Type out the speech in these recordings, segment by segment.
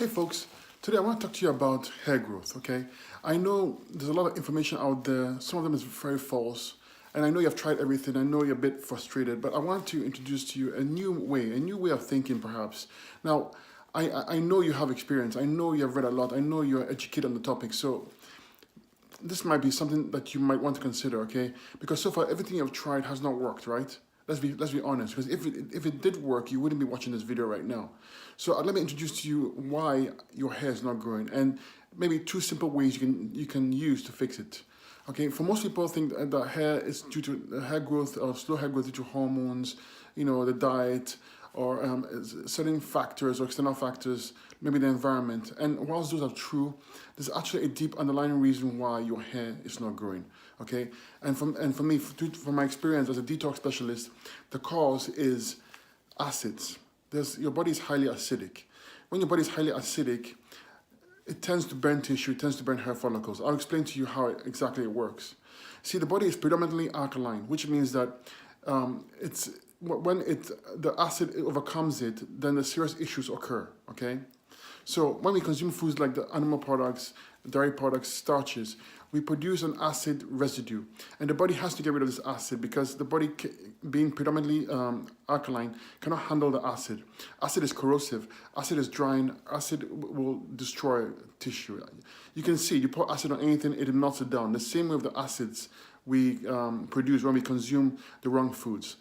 Hey folks, today I want to talk to you about hair growth, okay? I know there's a lot of information out there, some of them is very false, and I know you've tried everything, I know you're a bit frustrated, but I want to introduce to you a new way of thinking perhaps. Now, I know you have experience, I know you've read a lot, I know you're educated on the topic, so this might be something that you might want to consider, okay? Because so far everything you've tried has not worked, right? Let's be honest, because if it did work, you wouldn't be watching this video right now. So let me introduce to you why your hair is not growing, and maybe two simple ways you can use to fix it. Okay, for most people think that hair is due to hair growth or slow hair growth due to hormones, the diet, or certain factors or external factors, maybe the environment. And whilst those are true, there's actually a deep underlying reason why your hair is not growing. Okay, and for me, from my experience as a detox specialist, the cause is acids. Your body is highly acidic. When your body is highly acidic, it tends to burn tissue, it tends to burn hair follicles. I'll explain to you how exactly it works. See, the body is predominantly alkaline, which means that when the acid overcomes it, then the serious issues occur, okay? So when we consume foods like the animal products, dairy products, starches, we produce an acid residue. And the body has to get rid of this acid because the body, being predominantly alkaline, cannot handle the acid. Acid is corrosive, acid is drying, acid will destroy tissue. You can see, you pour acid on anything, it melts it down. The same way with the acids we produce when we consume the wrong foods.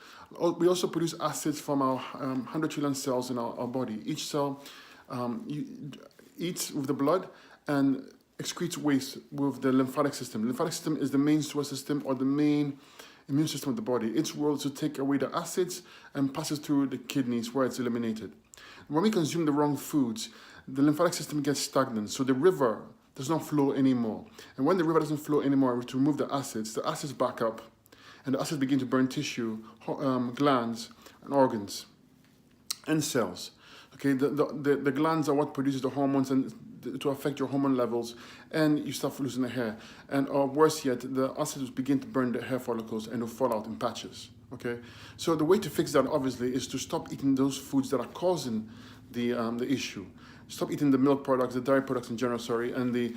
We also produce acids from our 100 trillion cells in our body. Each cell eats with the blood and excretes waste with the lymphatic system. The lymphatic system is the main source system or the main immune system of the body. Its role is to take away the acids and pass it through the kidneys where it's eliminated. When we consume the wrong foods, the lymphatic system gets stagnant, so the river does not flow anymore. And when the river doesn't flow anymore to remove the acids back up, and the acids begin to burn tissue, glands, and organs, and cells. Okay, the glands are what produces the hormones and to affect your hormone levels, and you start losing the hair. And or worse yet, the acids begin to burn the hair follicles and will fall out in patches. Okay, so the way to fix that obviously is to stop eating those foods that are causing the issue. Stop eating the milk products, the dairy products in general, sorry, and the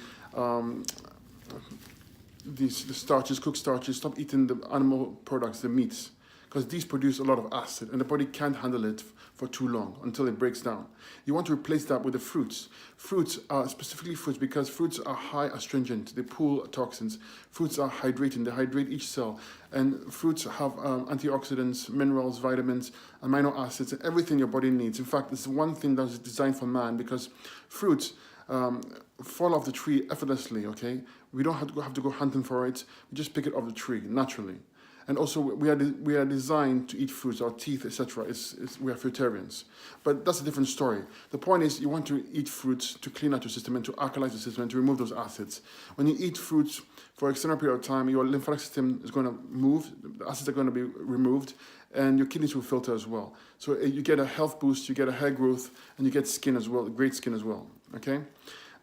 starches, cooked starches. Stop eating the animal products, the meats, because these produce a lot of acid and the body can't handle it for too long until it breaks down. You want to replace that with the fruits. Fruits are specifically fruits because fruits are high astringent. They pull toxins. Fruits are hydrating. They hydrate each cell. And fruits have antioxidants, minerals, vitamins, amino acids, and everything your body needs. In fact, it's one thing that is designed for man because fruits fall off the tree effortlessly, okay? We don't have to go hunting for it. We just pick it off the tree naturally. And also, we are designed to eat fruits, our teeth, etc. We are fruitarians. But that's a different story. The point is, you want to eat fruits to clean out your system and to alkalize the system and to remove those acids. When you eat fruits for an extended period of time, your lymphatic system is going to move, the acids are going to be removed, and your kidneys will filter as well. So you get a health boost, you get a hair growth, and you get skin as well, great skin as well, okay?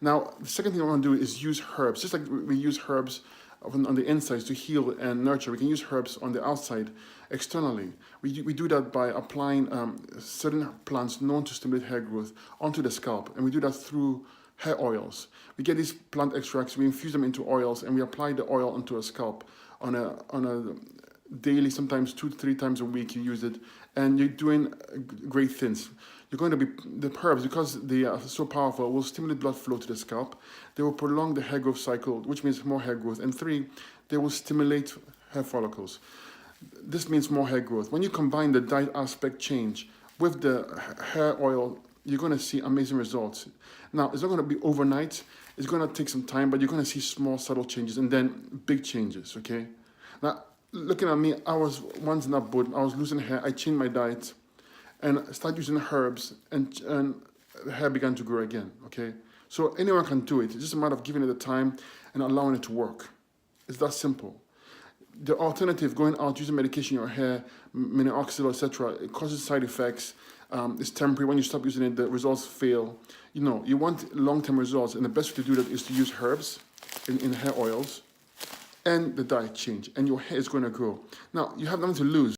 Now, the second thing I want to do is use herbs. Just like we use herbs on the insides to heal and nurture, we can use herbs on the outside externally. We do that by applying certain plants known to stimulate hair growth onto the scalp, and we do that through hair oils. We get these plant extracts, we infuse them into oils, and we apply the oil onto a scalp on a daily, sometimes 2 to 3 times a week you use it, and you're doing great things. You're going to be, the herbs, because they are so powerful, will stimulate blood flow to the scalp. They will prolong the hair growth cycle, which means more hair growth. And 3, they will stimulate hair follicles. This means more hair growth. When you combine the diet aspect change with the hair oil, you're going to see amazing results. Now, it's not going to be overnight. It's going to take some time, but you're going to see small, subtle changes and then big changes, okay? Now, looking at me, I was once in that boat. I was losing hair. I changed my diet and started using herbs, and the hair began to grow again, okay? So anyone can do it. It's just a matter of giving it the time and allowing it to work. It's that simple. The alternative, going out using medication in your hair, minoxidil, etc., it causes side effects. It's temporary. When you stop using it, the results fail. You want long-term results, and the best way to do that is to use herbs in hair oils and the diet change, and your hair is going to grow. Now, you have nothing to lose.